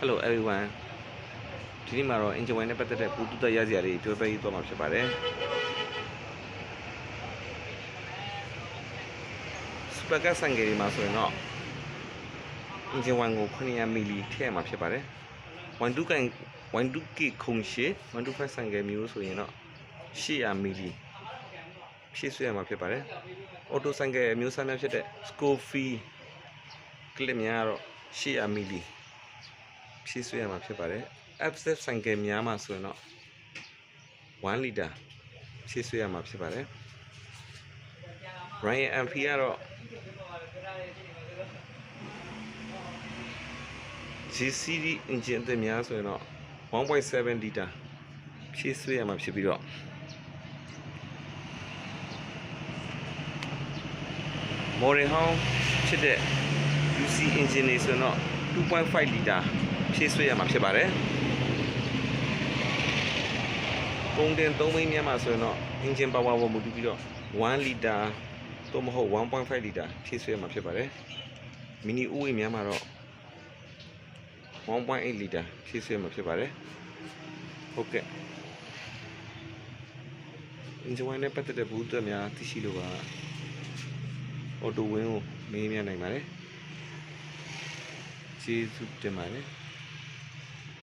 Hello everyone ဒီနေ့မှာတော့ engine wine နဲ့ပတ်သက်တဲ့ပိုတူတက်ရစရာတွေပြောပြရေးသွားမှာဖြစ်ပါတယ် Super gas ဆန်ကယ်တွေမှာဆိုရင်တော့ engine wine ကို900 ml ထည့်ရမှာဖြစ်ပါတယ်12K ခုံရှည်125ဆန်ကယ်မျိုးဆိုရင်တော့800 ml ဖြည့်ဆွဲရမှာဖြစ်ပါတယ် auto ဆန်ကယ်အမျိုးအစားများဖြစ်တဲ့ Scofield ကလစ်များကတော့800 ml ဖြည့်ဆွဲရမှာဖြစ်ပါတယ် FZ ဆန်ကယ်များမှာဆိုရင်တော့1 liter ဖြည့်ဆွဲရမှာဖြစ်ပါတယ် Ryan MP ကတော့ GCD engine အသစ်များဆိုရင်တော့ 1.7 liter ဖြည့်ဆွဲရမှာဖြစ်ပြီးတော့မော်ဒယ်ဟောင်းဖြစ်တဲ့ UC engine တွေဆိုရင်တော့ 2.5 liter ဖြည့်ဆွဲရမှာဖြစ်ပါတယ်ပုံတင်3မိနစ်များမှာဆိုရင်တော့ engine power ပေါ်မူတည်ပြီးတော့1 liter သို့မဟုတ် 1.5 liter ဖြည့်ဆွဲရမှာဖြစ်ပါတယ် mini OE များမှာတော့ 1.8 liter ဖြည့်ဆွဲရမှာဖြစ်ပါတယ်ဟုတ်ကဲ့ engine wine နဲ့ပတ်သက်တဲ့ဘူးအတွက်များသိရှိလို့ပါ auto win ကိုမေးမြန်းနိုင်ပါတယ်ကျေးဇူးတင်ပါတယ်